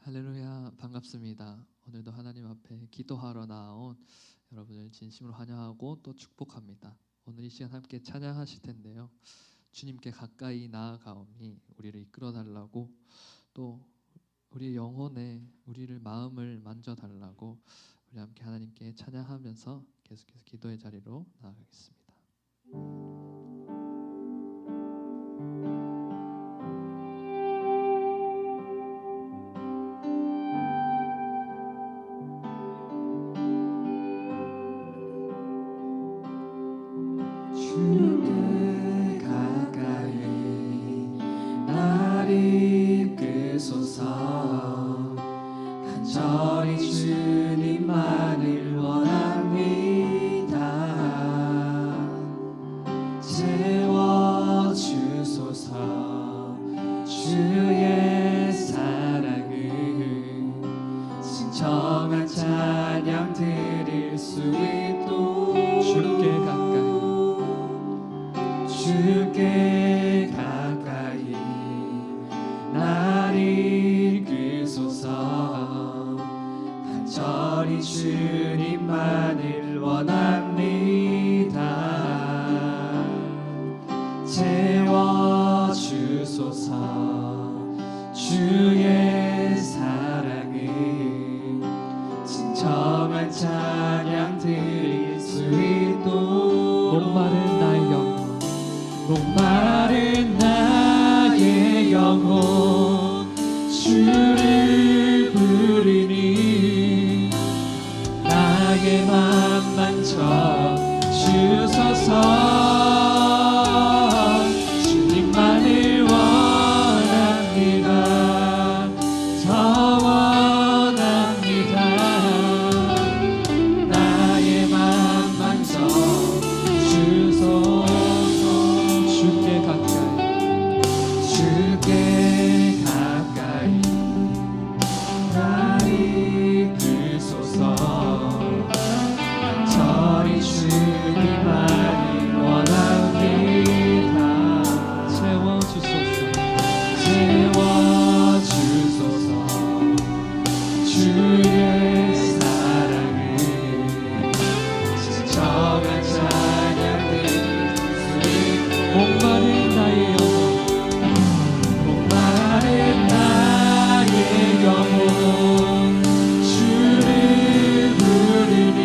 할렐루야, 반갑습니다. 오늘도 하나님 앞에 기도하러 나온 여러분을 진심으로 환영하고 또 축복합니다. 오늘 이 시간 함께 찬양하실 텐데요, 주님께 가까이 나아가오니 우리를 이끌어 달라고, 또 우리의 영혼에 우리를 마음을 만져달라고, 우리 함께 하나님께 찬양하면서 계속해서 기도의 자리로 나아가겠습니다. 주께 가까이 날 이끄소서. 간절히 주님만을 원합니다. 채워주소서. 주의 사랑을 진정한 찬양 드릴 수 있도록 주께 가까이 날 이끄소서. 간절히 주님만을 원합니다. 채워주소서. 주의 사랑을 진정한 찬양 드릴 수 있도록 목마른 나의 영혼, 목마른 나의 영혼 주를 부르니 나의 맘 만져 주소서. 주님만을 원합니다. 더 원합니다. 나의 맘 만져 주소서. 주께 가까이 날 이끄소서. 저리 주님만을 원합니다. 채워주소서. 주의 사랑을 진정한 찬양 드릴 수 있도록 목마른 나의 영혼 주를 부르니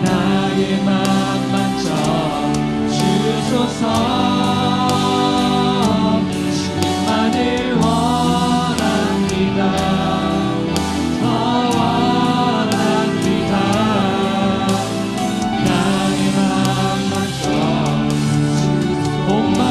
나의 맘 만져 주소서. 주님만을 원합니다. 더 원합니다. 나의 맘 만져 주소서. 목마른 나의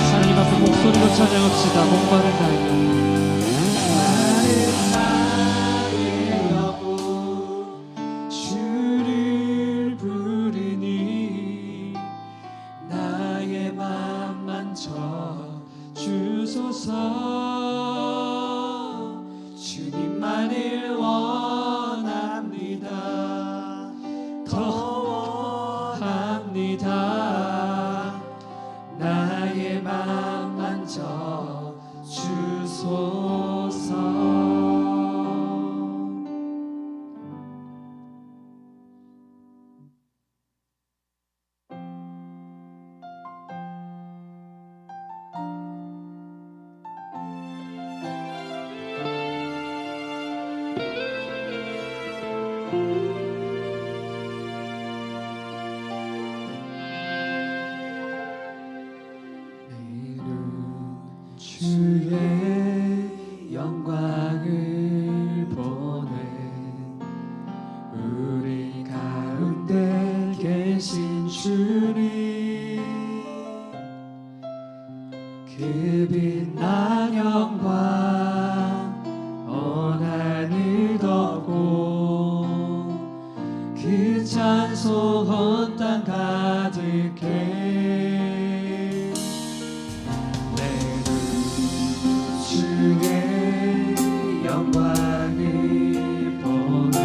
하나님 앞에 목소리로 찬양합시다. 목마른 나의 영혼 주를 부르니 나의 맘 만져 주소서. 주님만을 원합니다. 더 원합니다. 나의 맘 만져 주소서. 주의 영광을 보내 우리 가운데 계신 주님 그 빛난 영광 온 하늘 덮고 그 찬송 온 땅 가득해 주의 영광을 보내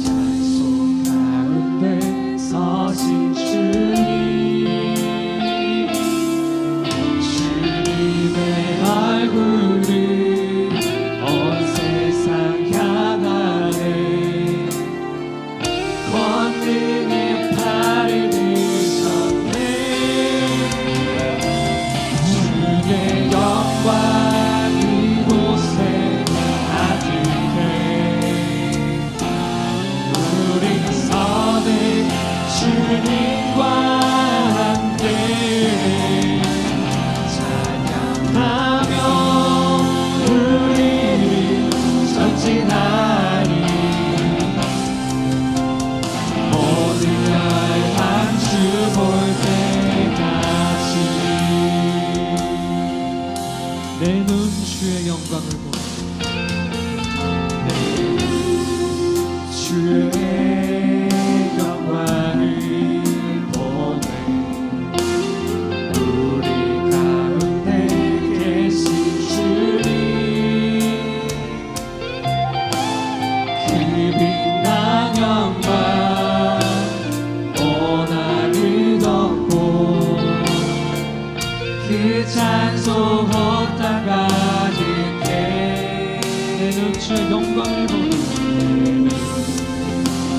찬송 가운데 서신 주님 주님의 얼굴을 온 세상 향하네 권능의 팔을 드셨네 주의 영광 이곳에 가득해 우리 서는 주님과 함께 찬양하며 우리를 전진하리 모든 열방 주 볼 때까지 내 눈 주의 영광을 보네. 주의 영광을 보내 우리 가운데 계신 주님 그 빛난 영광 온 하늘 덮고 그 찬송 온 땅 가득해 내 눈 주의 영광을 보네.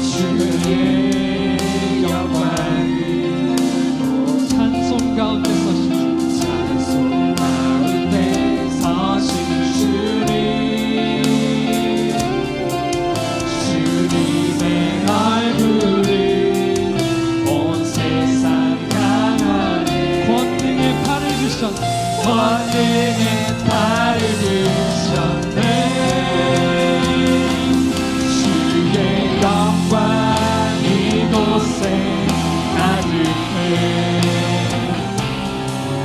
주의 영광을 찬송 가운데 서신 주 찬송 가운데 서신 주님 주님의 얼굴을 온 세상 향하네 권능의 팔을 드셨네. 권능의 팔을 드셨네 주의 영광 이곳에 가득해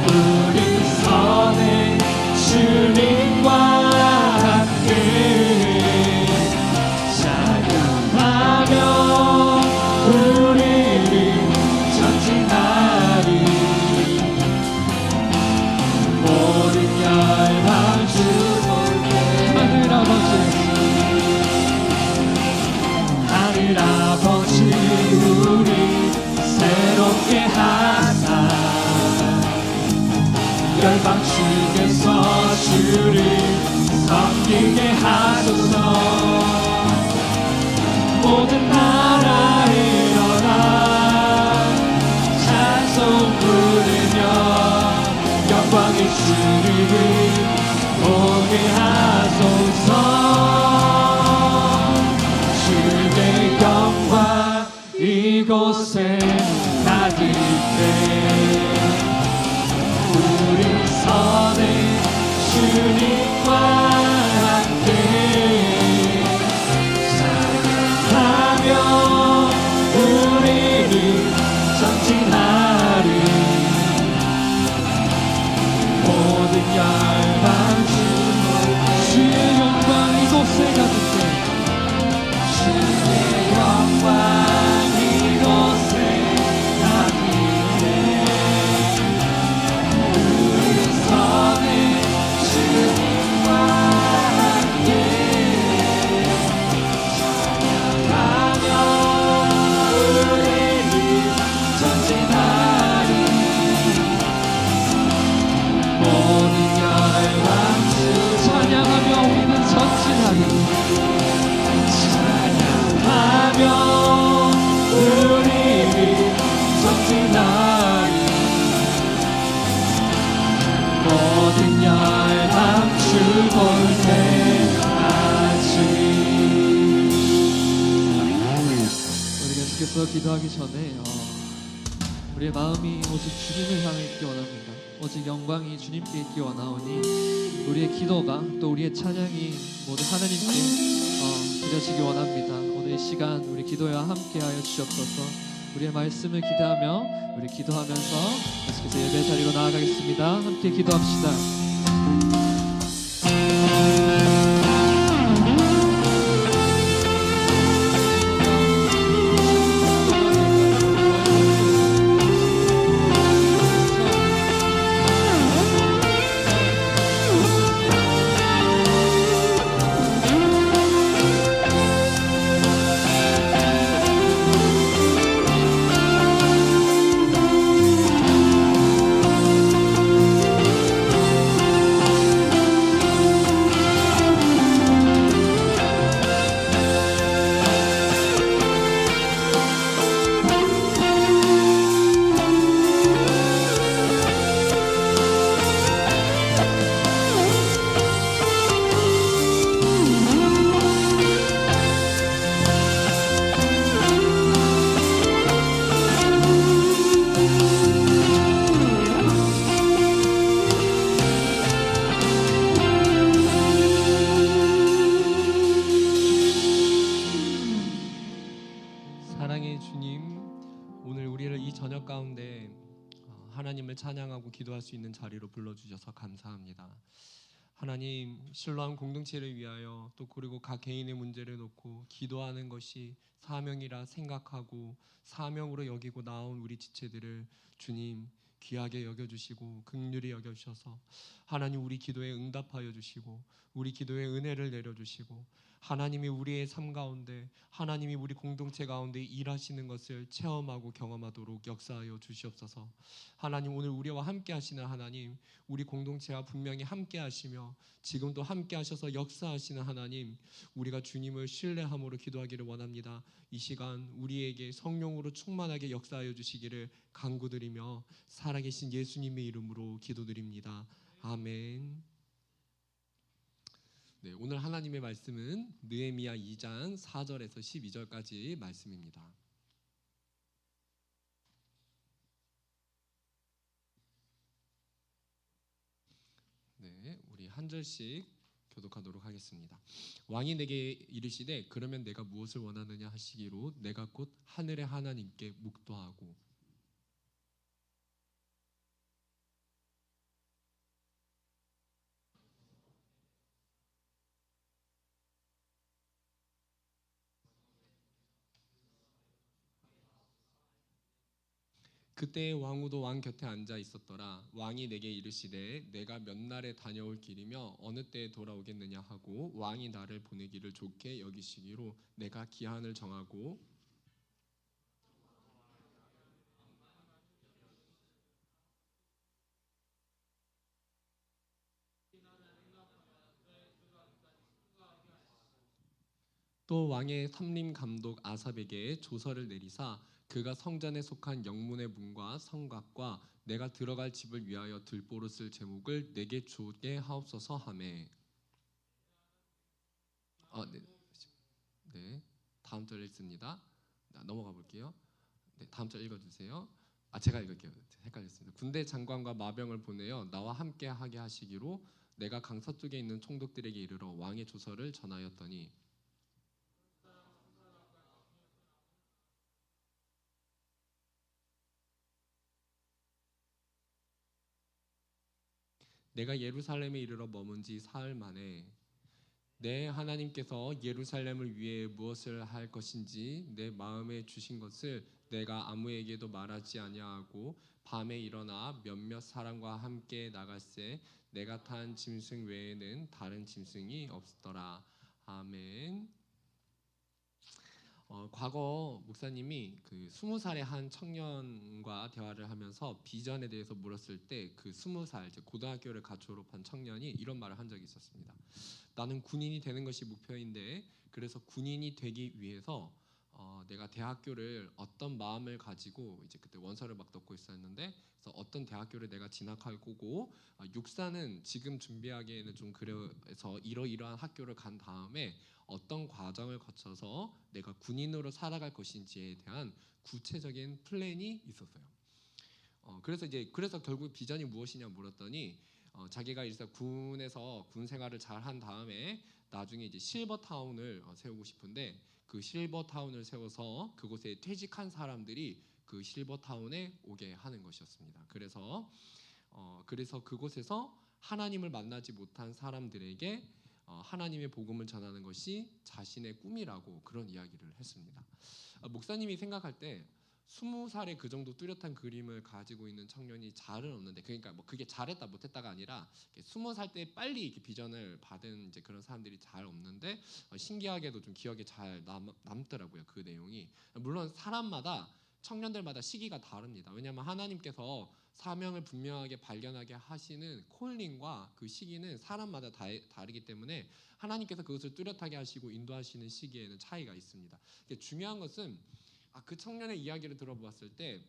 우리 서는 주님과 함께 찬양하며 우리를 전진하리 모든 열방 주 볼 때 하늘 아버지 하늘 아버지 우리 새롭게 하사 열방 중에서 주를 섬기게 하소서 모든 나라 일어나 찬송 부르며 영광의 주를 보게 하소서 주의 영광 이곳에 가득해 우리 서는 주님과 함께 찬양하며 우리를 전진하리 모든 열방 주의 영광 이곳에 가득해. 주의 영광 이곳에 가득해 우리 서는 주님과 함께 찬양하며 우리를 전진하리 모든 열방 주 찬양하며 우리는 전진하리. 찬양하며 우리를 전진하리 모든 열방 주 볼 때까지 우리 계속해서 기도하기 전에 우리의 마음이 오직 주님을 향해 있기 원합니다. 오직 영광이 주님께 있기 원하오니 우리의 기도가 또 우리의 찬양이 모두 하나님께 드려지기 원합니다. 오늘 이 시간 우리 기도와 함께하여 주시옵소서. 우리의 말씀을 기대하며 우리 기도하면서 계속해서 예배 자리로 나아가겠습니다. 함께 기도합시다. 사랑의 주님, 오늘 우리를 이 저녁 가운데 하나님을 찬양하고 기도할 수 있는 자리로 불러주셔서 감사합니다. 하나님, 실로암 공동체를 위하여 또 그리고 각 개인의 문제를 놓고 기도하는 것이 사명이라 생각하고 사명으로 여기고 나온 우리 지체들을 주님 귀하게 여겨주시고 긍휼히 여겨주셔서 하나님 우리 기도에 응답하여 주시고 우리 기도에 은혜를 내려주시고 하나님이 우리의 삶 가운데 하나님이 우리 공동체 가운데 일하시는 것을 체험하고 경험하도록 역사하여 주시옵소서. 하나님, 오늘 우리와 함께 하시는 하나님, 우리 공동체와 분명히 함께 하시며 지금도 함께 하셔서 역사하시는 하나님, 우리가 주님을 신뢰함으로 기도하기를 원합니다. 이 시간 우리에게 성령으로 충만하게 역사하여 주시기를 간구드리며 살아계신 예수님의 이름으로 기도드립니다. 아멘. 네, 오늘 하나님의 말씀은 느헤미야 2장 4절에서 12절까지 말씀입니다. 네, 우리 한 절씩 교독하도록 하겠습니다. 왕이 내게 이르시되 그러면 내가 무엇을 원하느냐 하시기로 내가 곧 하늘의 하나님께 묵도하고 그때 왕후도 왕 곁에 앉아 있었더라. 왕이 내게 이르시되 내가 몇 날에 다녀올 길이며 어느 때에 돌아오겠느냐 하고 왕이 나를 보내기를 좋게 여기시기로 내가 기한을 정하고 또 왕의 삼림 감독 아삽에게 조서를 내리사 그가 성전에 속한 영문의 문과 성곽과 내가 들어갈 집을 위하여 들보로 쓸 제목을 내게 주게 하옵소서 하매. 네. 네. 다음 절 읽습니다. 넘어가 볼게요. 네, 다음 절 읽어주세요. 제가 읽을게요. 헷갈렸습니다. 군대 장관과 마병을 보내어 나와 함께 하게 하시기로 내가 강 서쪽에 있는 총독들에게 이르러 왕의 조서를 전하였더니 내가 예루살렘에 이르러 머문 지 사흘 만에 내 하나님께서 예루살렘을 위해 무엇을 할 것인지 내 마음에 주신 것을 내가 아무에게도 말하지 아니하고 밤에 일어나 몇몇 사람과 함께 나갈새 내가 탄 짐승 외에는 다른 짐승이 없더라. 아멘. 과거 목사님이 그 20살의 한 청년과 대화를 하면서 비전에 대해서 물었을 때 그 20살 이제 고등학교를 갓 졸업한 청년이 이런 말을 한 적이 있었습니다. 나는 군인이 되는 것이 목표인데 그래서 군인이 되기 위해서 내가 대학교를 어떤 마음을 가지고 이제 그때 원서를 막 넣고 있었는데 그래서 어떤 대학교를 내가 진학할 거고 육사는 지금 준비하기에는 좀 그래서 이러이러한 학교를 간 다음에 어떤 과정을 거쳐서 내가 군인으로 살아갈 것인지에 대한 구체적인 플랜이 있었어요. 그래서 결국 비전이 무엇이냐 물었더니 자기가 이제 군에서 군 생활을 잘 한 다음에 나중에 이제 실버타운을 세우고 싶은데 그 실버타운을 세워서 그곳에 퇴직한 사람들이 그 실버타운에 오게 하는 것이었습니다. 그래서 그곳에서 하나님을 만나지 못한 사람들에게 하나님의 복음을 전하는 것이 자신의 꿈이라고 그런 이야기를 했습니다. 목사님이 생각할 때 20살에 그 정도 뚜렷한 그림을 가지고 있는 청년이 잘은 없는데, 그러니까 뭐 그게 잘했다 못했다가 아니라 20살 때 빨리 이렇게 비전을 받은 이제 그런 사람들이 잘 없는데 신기하게도 좀 기억에 잘 남더라고요. 그 내용이. 물론 사람마다 청년들마다 시기가 다릅니다. 왜냐하면 하나님께서 사명을 분명하게 발견하게 하시는 콜링과 그 시기는 사람마다 다르기 때문에 하나님께서 그것을 뚜렷하게 하시고 인도하시는 시기에는 차이가 있습니다. 중요한 것은 그 청년의 이야기를 들어보았을 때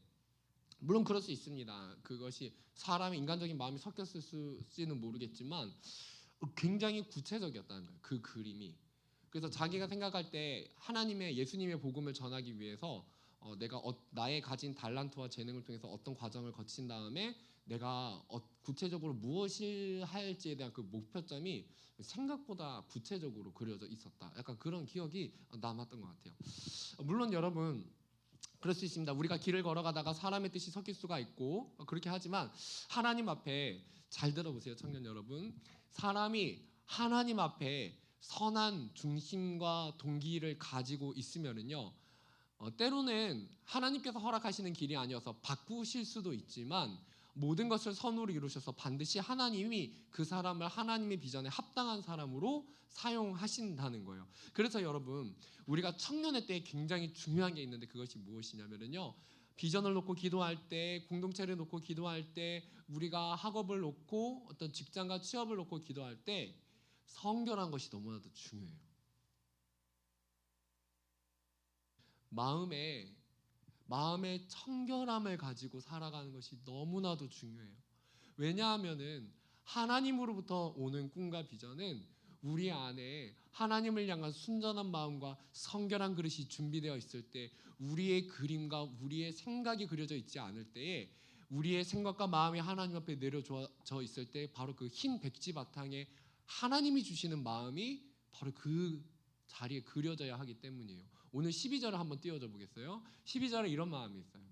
물론 그럴 수 있습니다. 그것이 사람의 인간적인 마음이 섞였을지는 모르겠지만 굉장히 구체적이었다는 거예요. 그 그림이. 그래서 자기가 생각할 때 예수님의 복음을 전하기 위해서 내가 나의 가진 달란트와 재능을 통해서 어떤 과정을 거친 다음에 내가 구체적으로 무엇을 할지에 대한 그 목표점이 생각보다 구체적으로 그려져 있었다. 약간 그런 기억이 남았던 것 같아요. 물론 여러분 그럴 수 있습니다. 우리가 길을 걸어가다가 사람의 뜻이 섞일 수가 있고 그렇게 하지만 하나님 앞에 잘 들어보세요, 청년 여러분. 사람이 하나님 앞에 선한 중심과 동기를 가지고 있으면은요, 때로는 하나님께서 허락하시는 길이 아니어서 바꾸실 수도 있지만 모든 것을 선으로 이루셔서 반드시 하나님이 그 사람을 하나님의 비전에 합당한 사람으로 사용하신다는 거예요. 그래서 여러분 우리가 청년의 때에 굉장히 중요한 게 있는데 그것이 무엇이냐면요, 비전을 놓고 기도할 때, 공동체를 놓고 기도할 때, 우리가 학업을 놓고 어떤 직장과 취업을 놓고 기도할 때 성결한 것이 너무나도 중요해요. 마음의 청결함을 가지고 살아가는 것이 너무나도 중요해요. 왜냐하면은 하나님으로부터 오는 꿈과 비전은 우리 안에 하나님을 향한 순전한 마음과 성결한 그릇이 준비되어 있을 때, 우리의 그림과 우리의 생각이 그려져 있지 않을 때에 우리의 생각과 마음이 하나님 앞에 내려져 있을 때 바로 그 흰 백지 바탕에 하나님이 주시는 마음이 바로 그 자리에 그려져야 하기 때문이에요. 오늘 12절을 한번 띄워줘 보겠어요? 12절에 이런 마음이 있어요.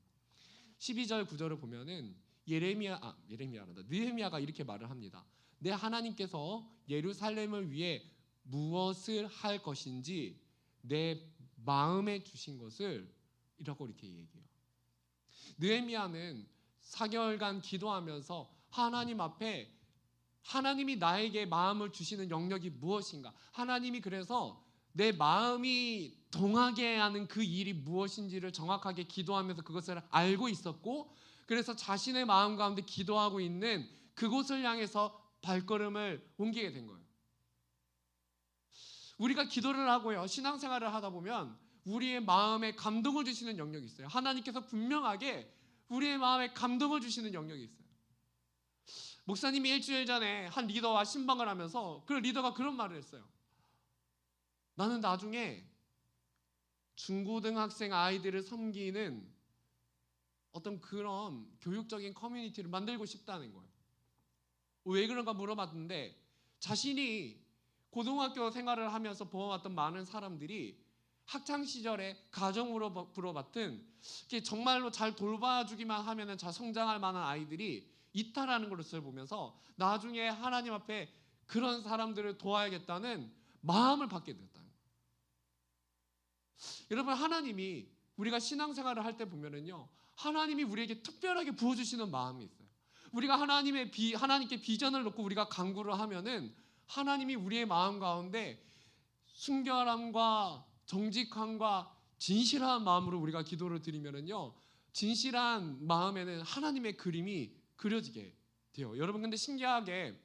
12절 9절을 보면은 느헤미야가 이렇게 말을 합니다. 내 하나님께서 예루살렘을 위해 무엇을 할 것인지 내 마음에 주신 것을 이렇게 얘기해요. 느헤미야는 4개월간 기도하면서 하나님 앞에 하나님이 나에게 마음을 주시는 영역이 무엇인가, 하나님이 그래서 내 마음이 동하게 하는 그 일이 무엇인지를 정확하게 기도하면서 그것을 알고 있었고, 그래서 자신의 마음 가운데 기도하고 있는 그곳을 향해서 발걸음을 옮기게 된 거예요. 우리가 기도를 하고요, 신앙생활을 하다 보면 우리의 마음에 감동을 주시는 영역이 있어요. 하나님께서 분명하게 우리의 마음에 감동을 주시는 영역이 있어요. 목사님이 일주일 전에 한 리더와 신방을 하면서 그 리더가 그런 말을 했어요. 나는 나중에 중고등학생 아이들을 섬기는 어떤 그런 교육적인 커뮤니티를 만들고 싶다는 거예요. 왜 그런가 물어봤는데 자신이 고등학교 생활을 하면서 보아왔던 많은 사람들이 학창시절에 가정으로 불어봤던 정말로 잘 돌봐주기만 하면 잘 성장할 만한 아이들이 있다라는 것을 보면서 나중에 하나님 앞에 그런 사람들을 도와야겠다는 마음을 갖게 됐다는 거예요. 여러분, 하나님이 우리가 신앙생활을 할 때 보면은요, 하나님이 우리에게 특별하게 부어주시는 마음이 있어요. 우리가 하나님께 비전을 놓고 우리가 간구를 하면은 하나님이 우리의 마음 가운데 순결함과 정직함과 진실한 마음으로 우리가 기도를 드리면은요, 진실한 마음에는 하나님의 그림이 그려지게 돼요. 여러분, 근데 신기하게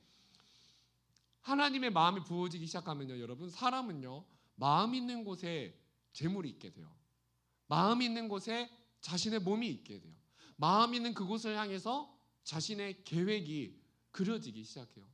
하나님의 마음이 부어지기 시작하면요, 여러분, 사람은요, 마음 있는 곳에 재물이 있게 돼요. 마음 있는 곳에 자신의 몸이 있게 돼요. 마음 있는 그곳을 향해서 자신의 계획이 그려지기 시작해요.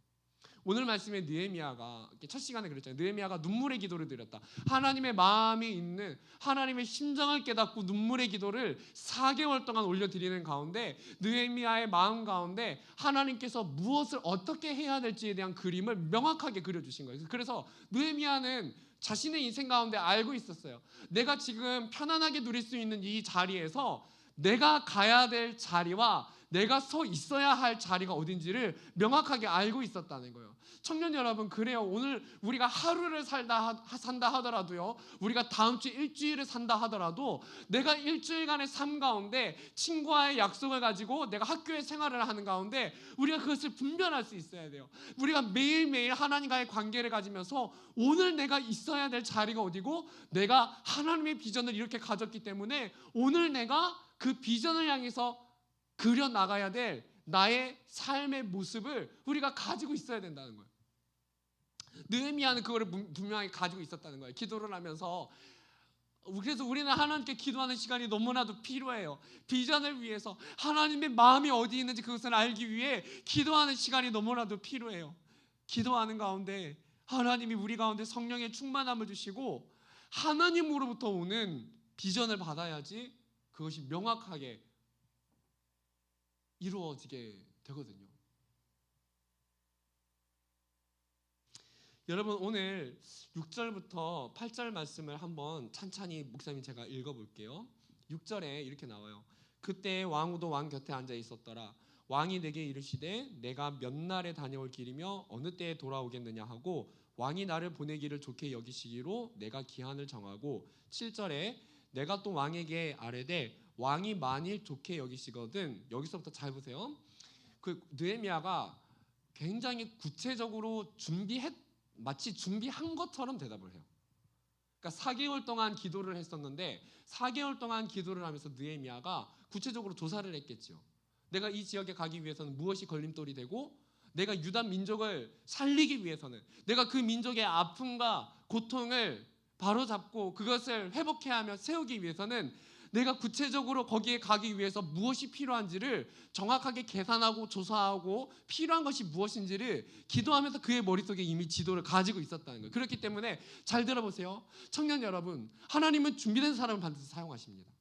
오늘 말씀에 느헤미야가 첫 시간에 그랬잖아요. 느헤미야가 눈물의 기도를 드렸다. 하나님의 마음이 있는 하나님의 심정을 깨닫고 눈물의 기도를 4개월 동안 올려드리는 가운데 느헤미야의 마음 가운데 하나님께서 무엇을 어떻게 해야 될지에 대한 그림을 명확하게 그려주신 거예요. 그래서 느헤미야는 자신의 인생 가운데 알고 있었어요. 내가 지금 편안하게 누릴 수 있는 이 자리에서 내가 가야 될 자리와 내가 서 있어야 할 자리가 어딘지를 명확하게 알고 있었다는 거예요. 청년 여러분, 그래요. 오늘 우리가 하루를 산다 하더라도요, 우리가 다음 주 일주일을 산다 하더라도 내가 일주일간의 삶 가운데 친구와의 약속을 가지고 내가 학교에 생활을 하는 가운데 우리가 그것을 분별할 수 있어야 돼요. 우리가 매일매일 하나님과의 관계를 가지면서 오늘 내가 있어야 될 자리가 어디고 내가 하나님의 비전을 이렇게 가졌기 때문에 오늘 내가 그 비전을 향해서 그려나가야 될 나의 삶의 모습을 우리가 가지고 있어야 된다는 거예요. 느헤미야는 그거를 분명히 가지고 있었다는 거예요. 기도를 하면서. 그래서 우리는 하나님께 기도하는 시간이 너무나도 필요해요. 비전을 위해서 하나님의 마음이 어디 있는지 그것을 알기 위해 기도하는 시간이 너무나도 필요해요. 기도하는 가운데 하나님이 우리 가운데 성령의 충만함을 주시고 하나님으로부터 오는 비전을 받아야지 그것이 명확하게 이루어지게 되거든요. 여러분, 오늘 6절부터 8절 말씀을 한번 찬찬히 목사님 제가 읽어볼게요. 6절에 이렇게 나와요. 그때 왕후도 왕 곁에 앉아 있었더라. 왕이 내게 이르시되 내가 몇 날에 다녀올 길이며 어느 때에 돌아오겠느냐 하고 왕이 나를 보내기를 좋게 여기시기로 내가 기한을 정하고 7절에 내가 또 왕에게 아뢰되 왕이 만일 좋게 여기시거든. 여기서부터 잘 보세요. 그 느헤미야가 굉장히 구체적으로 마치 준비한 것처럼 대답을 해요. 그러니까 4개월 동안 기도를 했었는데 4개월 동안 기도를 하면서 느헤미야가 구체적으로 조사를 했겠죠. 내가 이 지역에 가기 위해서는 무엇이 걸림돌이 되고 내가 유다 민족을 살리기 위해서는 내가 그 민족의 아픔과 고통을 바로잡고 그것을 회복해야 하며 세우기 위해서는 내가 구체적으로 거기에 가기 위해서 무엇이 필요한지를 정확하게 계산하고 조사하고 필요한 것이 무엇인지를 기도하면서 그의 머릿속에 이미 지도를 가지고 있었다는 거예요. 그렇기 때문에 잘 들어보세요. 청년 여러분, 하나님은 준비된 사람을 반드시 사용하십니다.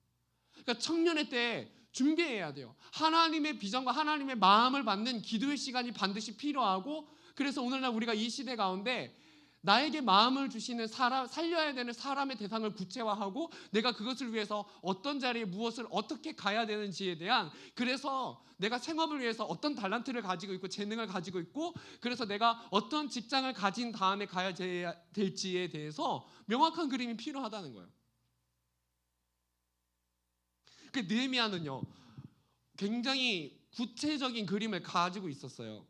그러니까 청년의 때 준비해야 돼요. 하나님의 비전과 하나님의 마음을 받는 기도의 시간이 반드시 필요하고, 그래서 오늘날 우리가 이 시대 가운데 나에게 마음을 주시는 사람, 살려야 되는 사람의 대상을 구체화하고 내가 그것을 위해서 어떤 자리에 무엇을 어떻게 가야 되는지에 대한, 그래서 내가 생업을 위해서 어떤 달란트를 가지고 있고 재능을 가지고 있고 그래서 내가 어떤 직장을 가진 다음에 가야 될지에 대해서 명확한 그림이 필요하다는 거예요. 그 느헤미야는요 굉장히 구체적인 그림을 가지고 있었어요.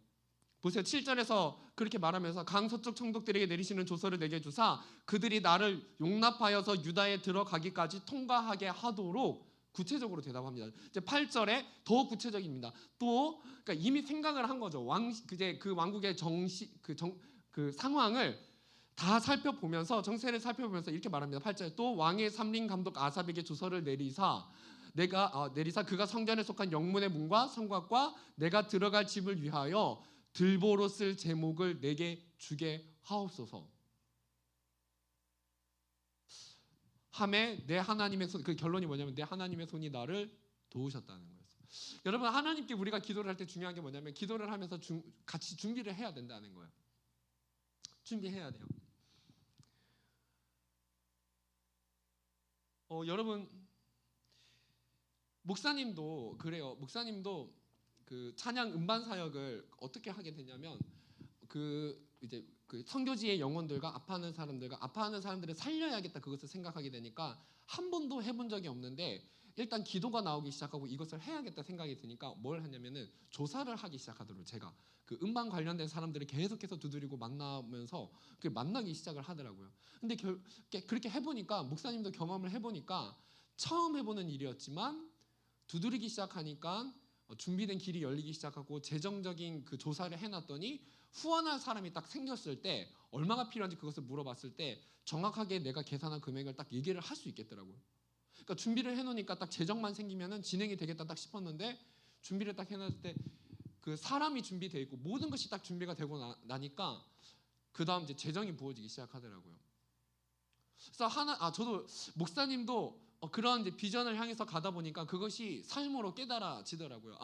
보세요. 7절에서 그렇게 말하면서 강서쪽 총독들에게 내리시는 조서를 내게 주사 그들이 나를 용납하여서 유다에 들어가기까지 통과하게 하도록 구체적으로 대답합니다. 이제 8절에 더 구체적입니다. 또 그러니까 이미 생각을 한 거죠. 그 왕국의 그 상황을 다 살펴보면서 정세를 살펴보면서 이렇게 말합니다. 8절에 또 왕의 삼림 감독 아삽에게 조서를 내리사 그가 성전에 속한 영문의 문과 성곽과 내가 들어갈 집을 위하여 들보로 쓸 제목을 내게 주게 하옵소서. 함에 내 하나님의 손, 그 결론이 뭐냐면 내 하나님의 손이 나를 도우셨다는 거예요. 여러분, 하나님께 우리가 기도를 할 때 중요한 게 뭐냐면 기도를 하면서 같이 준비를 해야 된다는 거예요. 준비해야 돼요. 여러분, 목사님도 그래요. 목사님도 그 찬양 음반 사역을 어떻게 하게 되냐면 이제 그 선교지의 영혼들과 아파하는 사람들을 살려야겠다 그것을 생각하게 되니까 한 번도 해본 적이 없는데 일단 기도가 나오기 시작하고 이것을 해야겠다 생각이 드니까 뭘 하냐면은 조사를 하기 시작하더라고요. 제가 그 음반 관련된 사람들을 계속해서 두드리고 만나면서 만나기 시작을 하더라고요. 근데 그렇게 해보니까 목사님도 경험을 해보니까 처음 해보는 일이었지만 두드리기 시작하니까 준비된 길이 열리기 시작하고 재정적인 그 조사를 해놨더니 후원할 사람이 딱 생겼을 때 얼마가 필요한지 그것을 물어봤을 때 정확하게 내가 계산한 금액을 딱 얘기를 할 수 있겠더라고요. 그러니까 준비를 해놓으니까 딱 재정만 생기면은 진행이 되겠다 딱 싶었는데 준비를 딱 해놨을 때 그 사람이 준비되어 있고 모든 것이 딱 준비가 되고 나니까 그 다음 이제 재정이 부어지기 시작하더라고요. 그래서 저도 목사님도 그런 이제 비전을 향해서 가다 보니까 그것이 삶으로 깨달아지더라고요.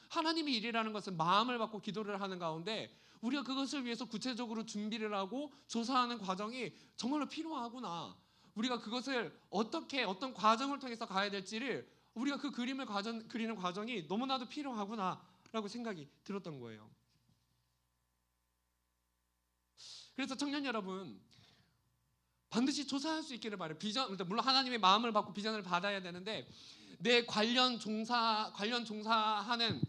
하나님의 일이라는 것은 마음을 받고 기도를 하는 가운데 우리가 그것을 위해서 구체적으로 준비를 하고 조사하는 과정이 정말로 필요하구나. 우리가 그것을 어떤 과정을 통해서 가야 될지를 우리가 그 그림을 그리는 과정이 너무나도 필요하구나라고 생각이 들었던 거예요. 그래서 청년 여러분, 반드시 조사할 수 있기를 바라요. 물론 하나님의 마음을 받고 비전을 받아야 되는데 내 관련 종사하는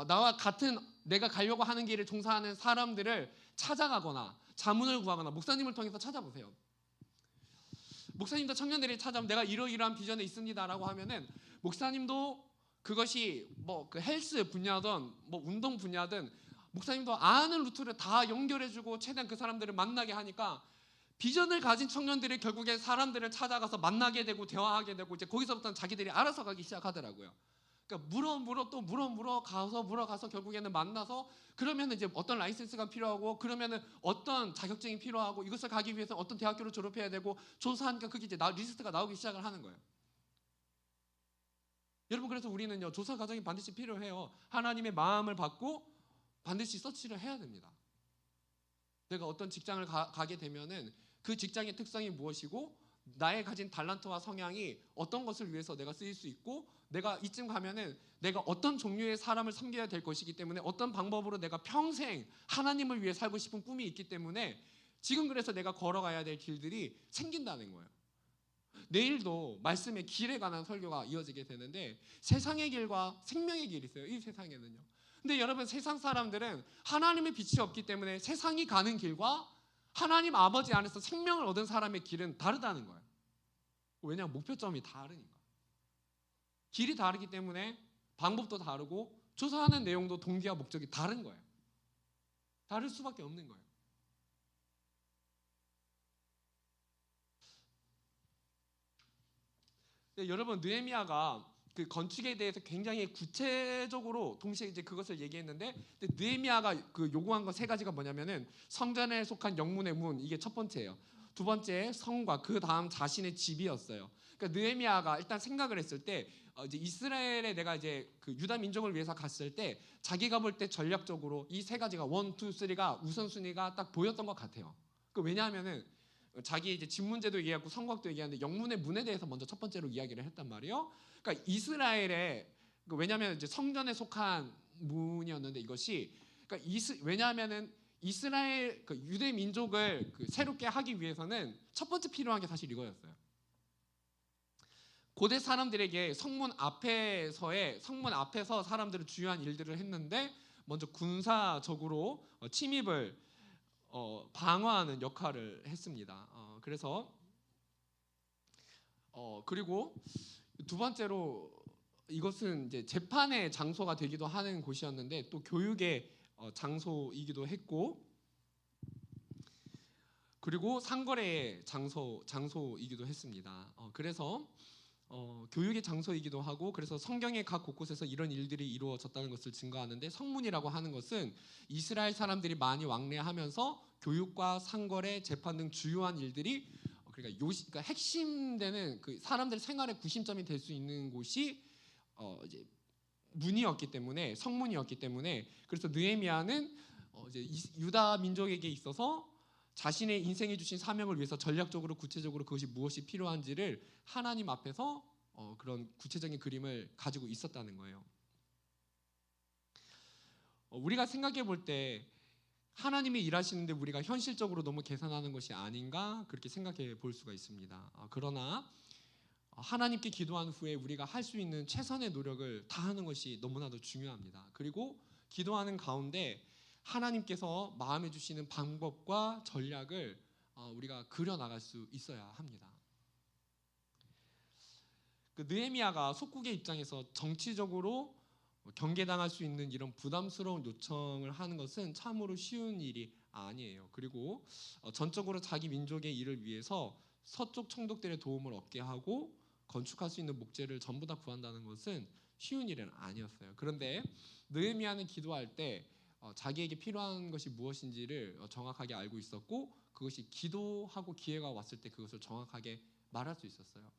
나와 같은 내가 가려고 하는 길을 종사하는 사람들을 찾아가거나 자문을 구하거나 목사님을 통해서 찾아보세요. 목사님도 청년들이 찾아오면 내가 이러이러한 비전에 있습니다라고 하면은 목사님도 그것이 그 헬스 분야든 운동 분야든 목사님도 아는 루트를 다 연결해주고 최대한 그 사람들을 만나게 하니까 비전을 가진 청년들이 결국에 사람들을 찾아가서 만나게 되고 대화하게 되고 이제 거기서부터는 자기들이 알아서 가기 시작하더라고요. 그러니까 물어가서 결국에는 만나서 그러면 이제 어떤 라이센스가 필요하고 그러면은 어떤 자격증이 필요하고 이것을 가기 위해서 어떤 대학교를 졸업해야 되고 조사하니까 그게 이제 리스트가 나오기 시작을 하는 거예요. 여러분, 그래서 우리는요 조사 과정이 반드시 필요해요. 하나님의 마음을 받고 반드시 서치를 해야 됩니다. 내가 어떤 직장을 가게 되면은 그 직장의 특성이 무엇이고 나의 가진 달란트와 성향이 어떤 것을 위해서 내가 쓰일 수 있고 내가 이쯤 가면은 내가 어떤 종류의 사람을 섬겨야 될 것이기 때문에 어떤 방법으로 내가 평생 하나님을 위해 살고 싶은 꿈이 있기 때문에 지금 그래서 내가 걸어가야 될 길들이 생긴다는 거예요. 내일도 말씀의 길에 관한 설교가 이어지게 되는데 세상의 길과 생명의 길이 있어요. 이 세상에는요. 근데 여러분, 세상 사람들은 하나님의 빛이 없기 때문에 세상이 가는 길과 하나님 아버지 안에서 생명을 얻은 사람의 길은 다르다는 거예요. 왜냐하면 목표점이 다르니까. 길이 다르기 때문에 방법도 다르고 조사하는 내용도 동기와 목적이 다른 거예요. 다를 수밖에 없는 거예요. 여러분, 느헤미야가 그 건축에 대해서 굉장히 구체적으로 동시에 이제 그것을 얘기했는데 느헤미야가 그 요구한 거 세 가지가 뭐냐면은 성전에 속한 영문의 문, 이게 첫 번째예요. 두 번째 성과 그 다음 자신의 집이었어요. 그러니까 느헤미야가 일단 생각을 했을 때 이제 이스라엘에 내가 이제 그 유다 민족을 위해서 갔을 때 자기가 볼 때 전략적으로 이 세 가지가 1, 2, 3가 우선순위가 딱 보였던 것 같아요. 그 왜냐하면은 자기 이제 집 문제도 얘기하고 성곽도 얘기하는데 영문의 문에 대해서 먼저 첫 번째로 이야기를 했단 말이에요. 그러니까 이스라엘의 왜냐하면 이제 성전에 속한 문이었는데 이것이 그러니까 왜냐하면은 이스라엘 그 유대 민족을 새롭게 하기 위해서는 첫 번째 필요한 게 사실 이거였어요. 고대 사람들에게 성문 앞에서 사람들은 주요한 일들을 했는데 먼저 군사적으로 침입을 방어하는 역할을 했습니다. 그래서 그리고 두 번째로 이것은 이제 재판의 장소가 되기도 하는 곳이었는데 또 교육의 장소이기도 했고 그리고 상거래의 장소이기도 했습니다. 그래서 교육의 장소이기도 하고 그래서 성경의 각 곳곳에서 이런 일들이 이루어졌다는 것을 증거하는데 성문이라고 하는 것은 이스라엘 사람들이 많이 왕래하면서 교육과 상거래, 재판 등 주요한 일들이 그러니까 핵심되는 그 사람들의 생활의 구심점이 될 수 있는 곳이 이제 문이었기 때문에 성문이었기 때문에 그래서 느헤미야는 이제 유다 민족에게 있어서 자신의 인생에 주신 사명을 위해서 전략적으로 구체적으로 그것이 무엇이 필요한지를 하나님 앞에서 그런 구체적인 그림을 가지고 있었다는 거예요. 우리가 생각해 볼 때 하나님이 일하시는데 우리가 현실적으로 너무 계산하는 것이 아닌가 그렇게 생각해 볼 수가 있습니다. 그러나 하나님께 기도한 후에 우리가 할 수 있는 최선의 노력을 다하는 것이 너무나도 중요합니다. 그리고 기도하는 가운데 하나님께서 마음에 주시는 방법과 전략을 우리가 그려나갈 수 있어야 합니다. 그 느헤미야가 속국의 입장에서 정치적으로 경계당할 수 있는 이런 부담스러운 요청을 하는 것은 참으로 쉬운 일이 아니에요. 그리고 전적으로 자기 민족의 일을 위해서 서쪽 총독들의 도움을 얻게 하고 건축할 수 있는 목재를 전부 다 구한다는 것은 쉬운 일은 아니었어요. 그런데 느헤미야는 기도할 때 자기에게 필요한 것이 무엇인지를 정확하게 알고 있었고, 그것이 기도하고 기회가 왔을 때 그것을 정확하게 말할 수 있었어요.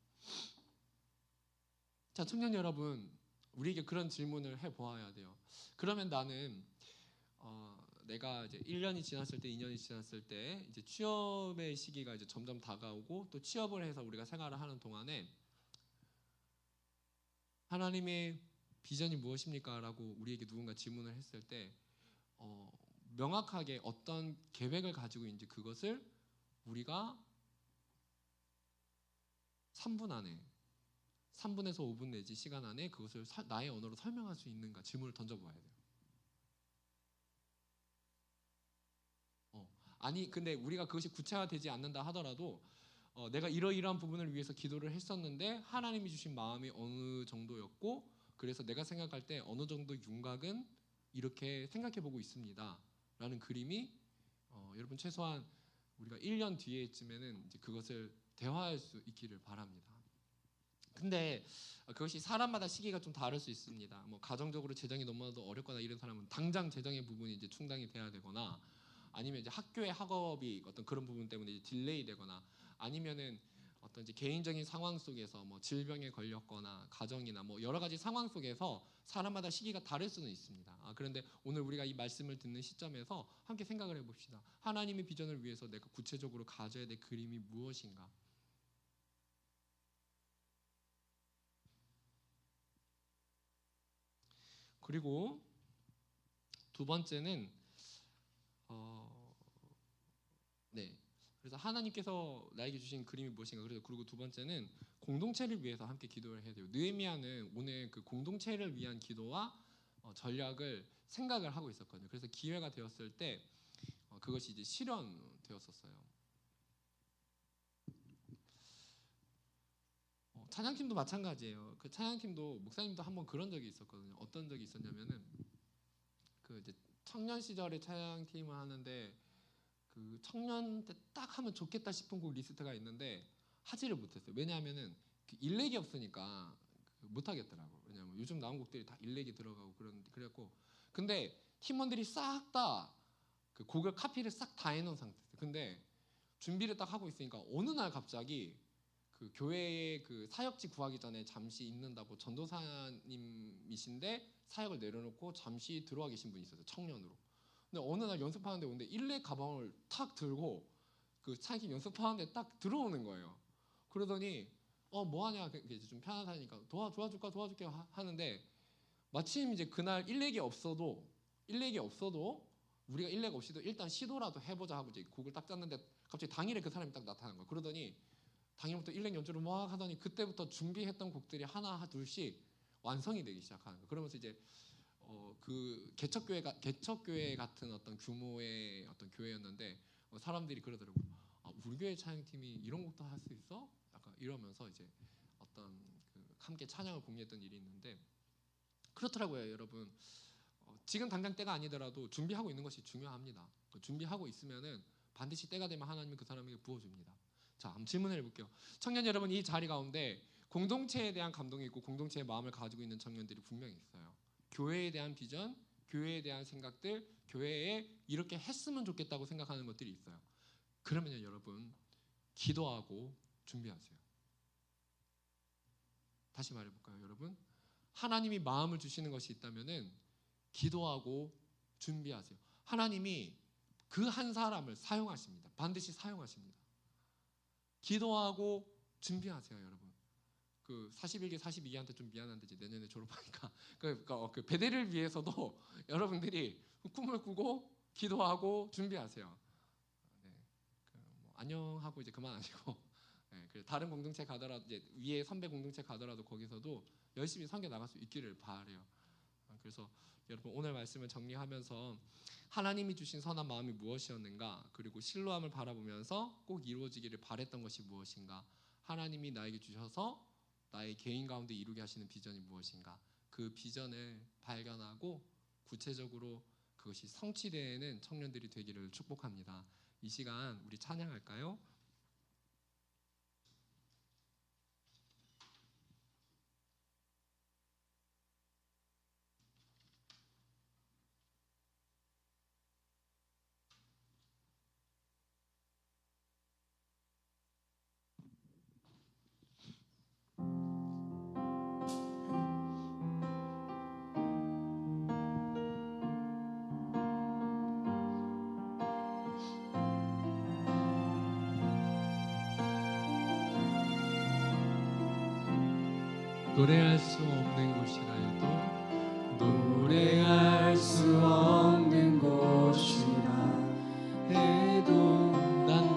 자, 청년 여러분, 우리에게 그런 질문을 해보아야 돼요. 그러면 나는 내가 이제 1년이 지났을 때, 2년이 지났을 때 이제 취업의 시기가 이제 점점 다가오고, 또 취업을 해서 우리가 생활을 하는 동안에 하나님의 비전이 무엇입니까? 라고 우리에게 누군가 질문을 했을 때 명확하게 어떤 계획을 가지고 있는지, 그것을 우리가 3분 안에, 3분에서 5분 내지 시간 안에 그것을 나의 언어로 설명할 수 있는가 질문을 던져보아야 돼요. 아니 근데 우리가 그것이 구체화되지 않는다 하더라도 내가 이러이러한 부분을 위해서 기도를 했었는데 하나님이 주신 마음이 어느 정도였고, 그래서 내가 생각할 때 어느 정도 윤곽은 이렇게 생각해보고 있습니다 라는 그림이 여러분 최소한 우리가 1년 뒤에쯤에는 이제 그것을 대화할 수 있기를 바랍니다. 근데 그것이 사람마다 시기가 좀 다를 수 있습니다. 뭐 가정적으로 재정이 너무나도 어렵거나 이런 사람은 당장 재정의 부분이 이제 충당이 돼야 되거나, 아니면 이제 학교의 학업이 어떤 그런 부분 때문에 이제 딜레이 되거나, 아니면은 어떤 이제 개인적인 상황 속에서 뭐 질병에 걸렸거나 가정이나 뭐 여러 가지 상황 속에서 사람마다 시기가 다를 수는 있습니다. 그런데 오늘 우리가 이 말씀을 듣는 시점에서 함께 생각을 해봅시다. 하나님의 비전을 위해서 내가 구체적으로 가져야 될 그림이 무엇인가? 그리고 두 번째는 네. 그래서 하나님께서 나에게 주신 그림이 무엇인가. 그리고 두 번째는 공동체를 위해서 함께 기도를 해야 돼요. 느헤미야는 오늘 그 공동체를 위한 기도와 전략을 생각을 하고 있었거든요. 그래서 기회가 되었을 때 그것이 이제 실현되었었어요. 찬양팀도 마찬가지예요. 그 찬양팀도 목사님도 한번 그런 적이 있었거든요. 어떤 적이 있었냐면은 그 이제 청년 시절에 찬양팀을 하는데 그 청년 때 딱 하면 좋겠다 싶은 곡 리스트가 있는데 하지를 못했어요. 왜냐하면은 그 일렉이 없으니까 못 하겠더라고. 왜냐하면 요즘 나온 곡들이 다 일렉이 들어가고 그랬고, 근데 팀원들이 싹 다 그 곡을 카피를 싹 다 해놓은 상태였어요. 근데 준비를 딱 하고 있으니까 어느 날 갑자기 그 교회에 그 사역지 구하기 전에 잠시 있는다고 전도사님이신데 사역을 내려놓고 잠시 들어와 계신 분이 있었어요. 청년으로. 근데 어느 날 연습하는데 오는데 일렉 가방을 탁 들고 그 차기 연습하는데 딱 들어오는 거예요. 그러더니 뭐 하냐, 이제 좀 편하다니까 도와줄게 하는데, 마침 이제 그날 일렉이 없어도 우리가 일렉 없이도 일단 시도라도 해보자 하고 이제 곡을 딱 짰는데 갑자기 당일에 그 사람이 딱 나타난 거예요. 그러더니 당일부터 일렉 연주를 막 하더니 그때부터 준비했던 곡들이 하나 둘씩 완성이 되기 시작하는 거예요. 그러면서 이제 그 개척교회 같은 어떤 규모의 어떤 교회였는데 사람들이 그러더라고요. 우리 교회 찬양팀이 이런 곡도 할 수 있어? 약간 이러면서 이제 어떤 그 함께 찬양을 공유했던 일이 있는데, 그렇더라고요, 여러분. 지금 당장 때가 아니더라도 준비하고 있는 것이 중요합니다. 준비하고 있으면은 반드시 때가 되면 하나님이 그 사람에게 부어줍니다. 자, 한번 질문을 해볼게요. 청년 여러분, 이 자리 가운데 공동체에 대한 감동이 있고 공동체의 마음을 가지고 있는 청년들이 분명히 있어요. 교회에 대한 비전, 교회에 대한 생각들, 교회에 이렇게 했으면 좋겠다고 생각하는 것들이 있어요. 그러면요, 여러분, 기도하고 준비하세요. 다시 말해볼까요, 여러분? 하나님이 마음을 주시는 것이 있다면은 기도하고 준비하세요. 하나님이 그 한 사람을 사용하십니다. 반드시 사용하십니다. 기도하고 준비하세요, 여러분. 그 41기, 42기한테 좀 미안한데 이제 내년에 졸업하니까 그 배대를 위해서도 여러분들이 꿈을 꾸고 기도하고 준비하세요. 네, 뭐 안녕하고 이제 그만하시고, 네, 다른 공동체 가더라도 이제 위에 선배 공동체 가더라도 거기서도 열심히 섬겨 나갈 수 있기를 바라요. 그래서 여러분, 오늘 말씀을 정리하면서 하나님이 주신 선한 마음이 무엇이었는가, 그리고 신뢰함을 바라보면서 꼭 이루어지기를 바랬던 것이 무엇인가, 하나님이 나에게 주셔서 나의 개인 가운데 이루게 하시는 비전이 무엇인가, 그 비전을 발견하고 구체적으로 그것이 성취되는 청년들이 되기를 축복합니다. 이 시간 우리 찬양할까요? 노래할 수 없는 곳이라 해도 노래할 수 없는 곳이라 해도 난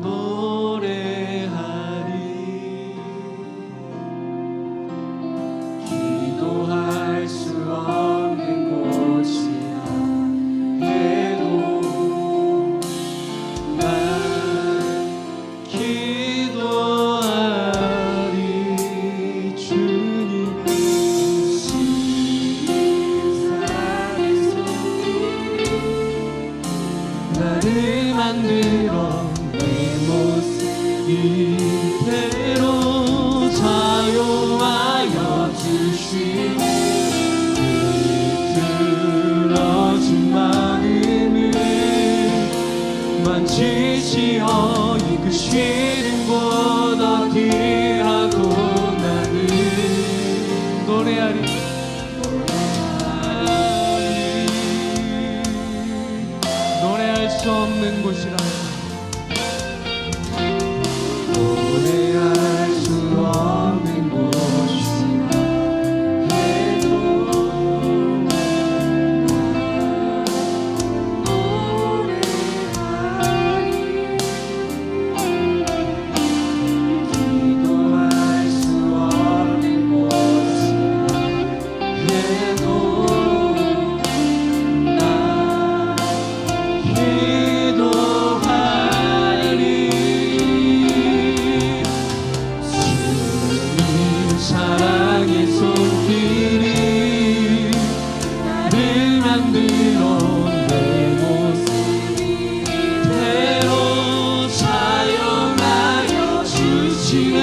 노래하리. 기도할 수 없는 곳이라 해도 난 기도하리. 주님 세상에서 나를 만들어 내 모습 이대로 사용하여 주시고 들어준 마음을 만지시어 이끄시는 곳 어디라도 나는 노래하리. 노래할 수 없는 곳이라 노래할 수 없는 곳이라 해도 노래하리. 기도할 수 없는 곳이라 해도 난 기도하리. 주님 사랑의 손길이 나를 만들어 내 모습 이대로 사용하여 주시네.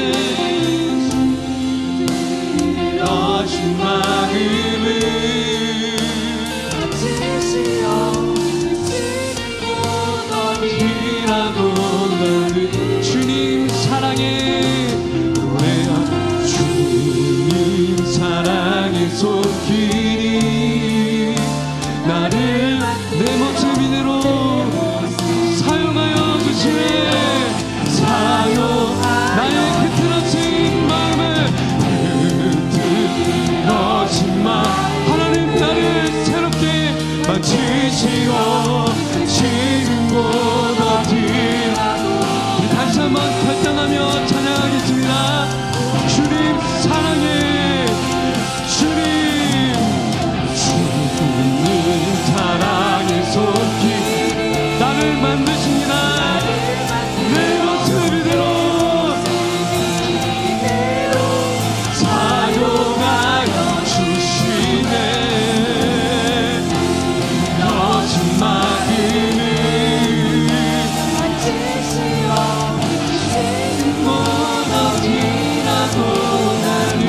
들어준 마음을 지시어 어디라도 나를 주님 사랑해 노래하리. 주님 사랑의 손길이 나를 내 모습 이대로 사용하여 주시네. 나의 흐트러진 마음을 흐트러진 마음 하나님 나를 새롭게 만지시어 지는 곳 어디라도 우리 다시 한번 결단하며 찬양하겠습니다. 주님 사랑해. 주님 사랑의 손길 나를 만드십니다. 내 모습 이대로 사용하여 주시네. 너진 마음을 곳 어디라도 나를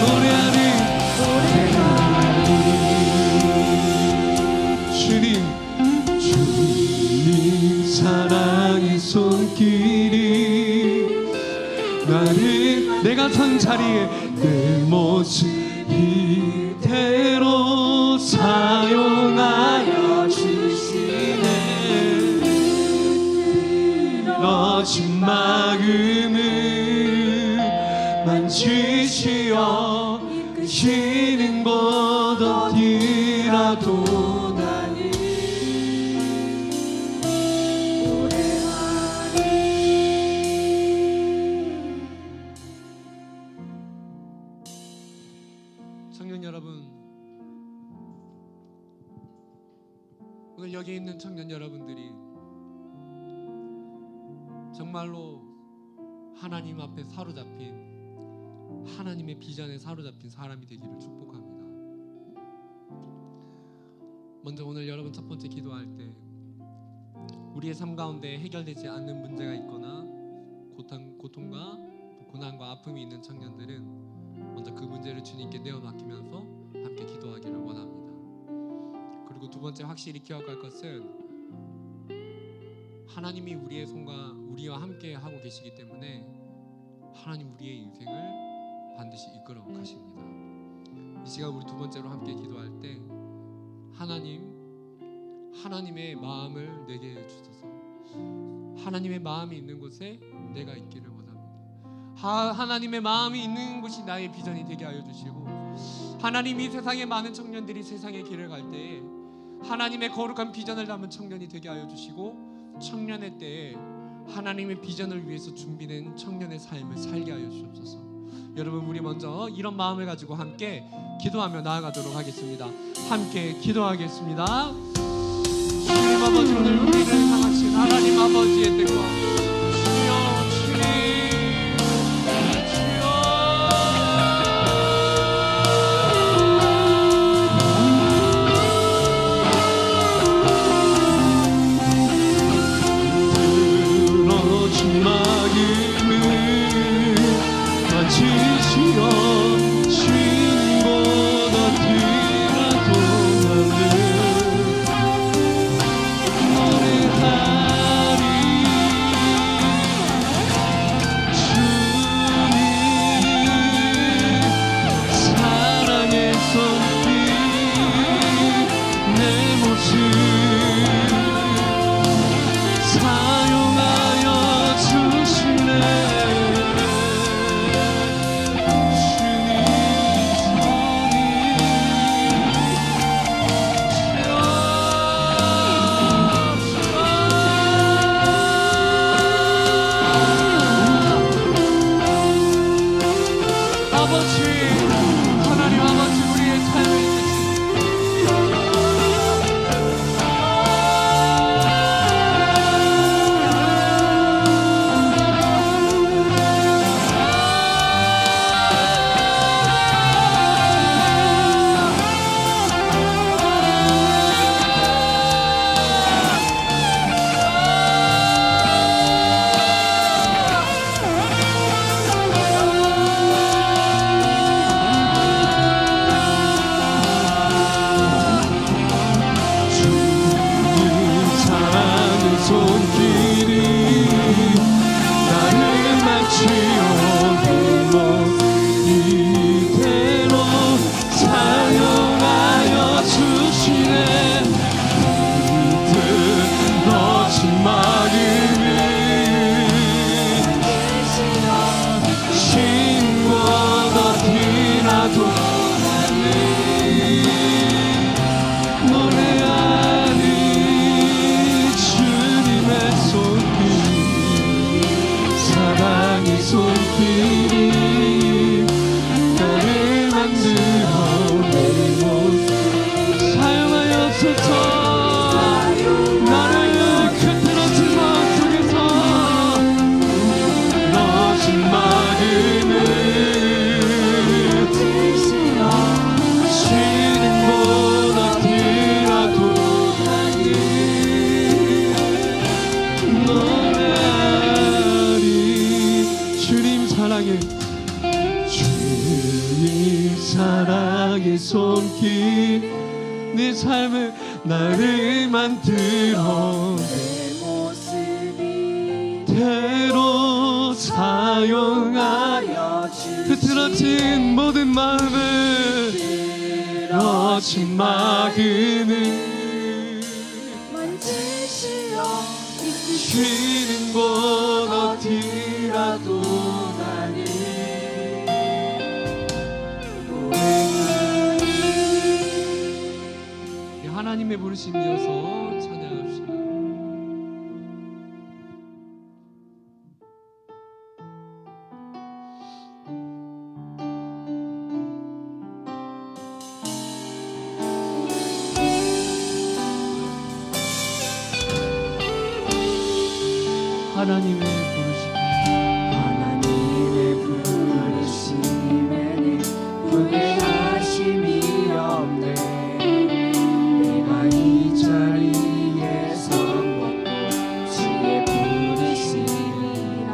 노래하리. 주님 사랑의 손길이 나를 내가 선 자리에 내 모습 이대로 사용하여 주시네. 늘어진 마음을 만지시어 이끄시는 곳 어디라도 나를 청년 여러분, 오늘 여기 있는 청년 여러분들이 정말로 하나님 앞에 사로잡힌 하나님의 비전에 사로잡힌 사람이 되기를 축복합니다. 먼저 오늘 여러분 첫 번째 기도할 때 우리의 삶 가운데 해결되지 않는 문제가 있거나 고통과 고난과 아픔이 있는 청년들은 먼저 그 문제를 주님께 내어맡기면서 함께 기도하기를 원합니다. 그리고 두 번째 확실히 기억할 것은 하나님이 우리의 손과 우리와 함께 하고 계시기 때문에 하나님 우리의 인생을 반드시 이끌어 가십니다. 이 시간 우리 두 번째로 함께 기도할 때 하나님의 마음을 내게 주소서. 하나님의 마음이 있는 곳에 내가 있기를 원합니다. 하나님의 마음이 있는 곳이 나의 비전이 되게 하여 주시고, 하나님이 세상에 많은 청년들이 세상의 길을 갈 때에 하나님의 거룩한 비전을 담은 청년이 되게 하여 주시고, 청년의 때에 하나님의 비전을 위해서 준비된 청년의 삶을 살게 하여 주옵소서. 여러분, 우리 먼저 이런 마음을 가지고 함께 기도하며 나아가도록 하겠습니다. 함께 기도하겠습니다. 주님 아버지, 오늘 우리를 향하신 하나님 아버지의 뜻과 주여, 주님, 주여, 늘어진 마음을 만지시어 주님보다 뛰어도 사용하여 주시네. 사랑의 손길 내 삶을 나를 만들어 내 모습이 대로 사용하여 흐트러진 모든 마음을 흐트러진 마음을 만지시어 쉬는 곳 어디라도 하나님의 부르심이어서 찬양합시다. 하나님의 부르심에는 후회하심이 없네. 내가 이 자리에서 먹고 주의 부르심이라.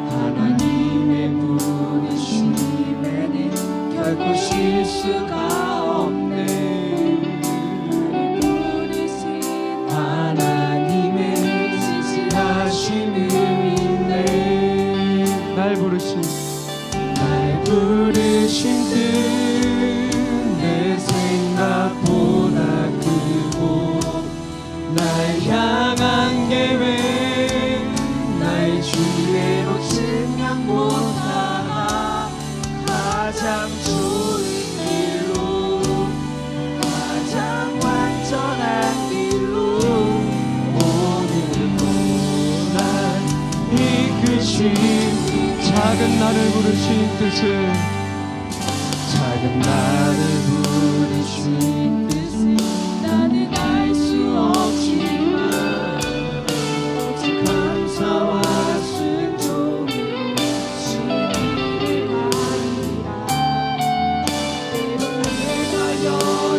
하나님의 부르심에는 결코 실수가 없네. 하나님의 진실하심을 믿네. 날 부르신 뜻 내 생각보다 크고 날 향한 계획 나의 주례로 증명 부르신 뜻을 작은 나를 부르신 뜻을 나는 알 수 없지만 오직 감사와 순종으로 주님을 아리라. 때로 내가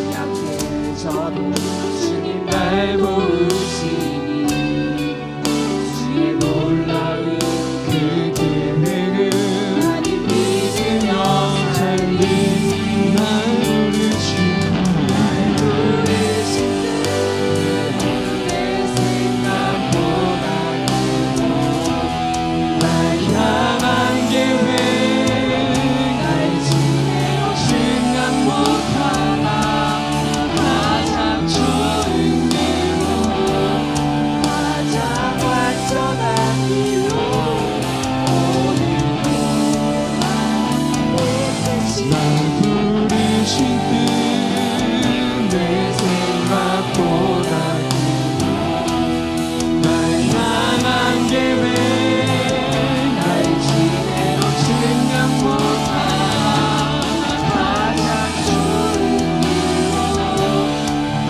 연약해져도 주님 날 부르시니 주의 놀라운 그 계획을 나는 믿으며 살리. 날 부르신 날 부르신 내 생각보다 날 향한 계획 날 지내어 생각 못하나 가장 좋은 길로 가장 완전한 길로 오늘도 날 부르신 뜻 내 생각보다 날 향한 계획 날 지내어 생각 못하나 가장 좋은 길로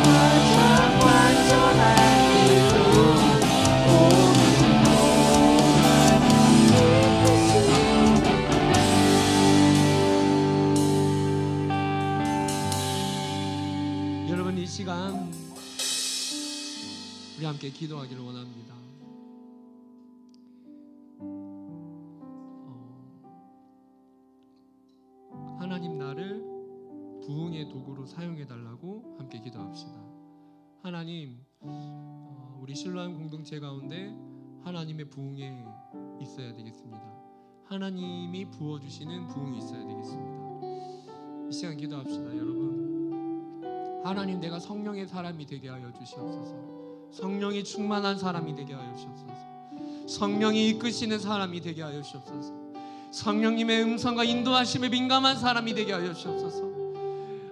가장 완전한 길로 오늘도 여러분, 이 시간 우리 함께 기도하기를 원합니다. 하나님, 나를 부흥의 도구로 사용해 달라고 함께 기도합시다. 하나님, 우리 신로한 공동체 가운데 하나님의 부흥에 있어야 되겠습니다. 하나님이 부어주시는 부흥이 있어야 되겠습니다. 이 시간 기도합시다. 여러분, 하나님, 내가 성령의 사람이 되게 하여 주시옵소서. 성령이 충만한 사람이 되게 하여 주시옵소서. 성령이 이끄시는 사람이 되게 하여 주시옵소서. 성령님의 음성과 인도하심에 민감한 사람이 되게 하여 주시옵소서.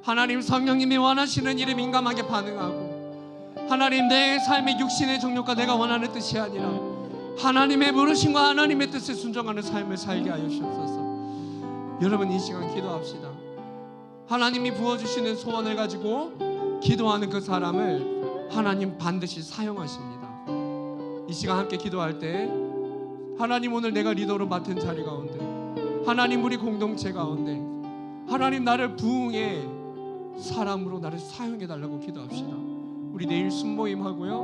하나님, 성령님이 원하시는 일에 민감하게 반응하고, 하나님, 내 삶의 육신의 정욕과 내가 원하는 뜻이 아니라 하나님의 부르심과 하나님의 뜻에 순종하는 삶을 살게 하여 주시옵소서. 여러분, 이 시간 기도합시다. 하나님이 부어주시는 소원을 가지고 기도하는 그 사람을 하나님 반드시 사용하십니다. 이 시간 함께 기도할 때 하나님, 오늘 내가 리더로 맡은 자리 가운데, 하나님, 우리 공동체 가운데 하나님, 나를 부흥의 사람으로 나를 사용해 달라고 기도합시다. 우리 내일 순모임 하고요,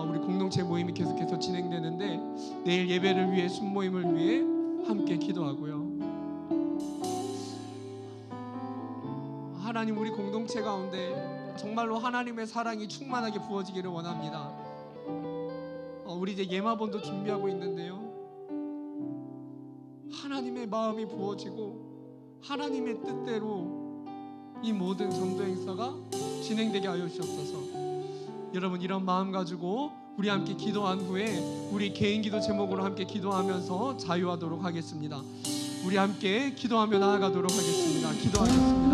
우리 공동체 모임이 계속해서 진행되는데 내일 예배를 위해, 순모임을 위해 함께 기도하고요. 하나님, 우리 공동체 가운데 정말로 하나님의 사랑이 충만하게 부어지기를 원합니다. 우리 이제 예마본도 준비하고 있는데요, 하나님의 마음이 부어지고 하나님의 뜻대로 이 모든 전도 행사가 진행되게 하여 주옵소서. 여러분, 이런 마음 가지고 우리 함께 기도한 후에 우리 개인 기도 제목으로 함께 기도하면서 자유하도록 하겠습니다. 우리 함께 기도하며 나아가도록 하겠습니다. 기도하겠습니다.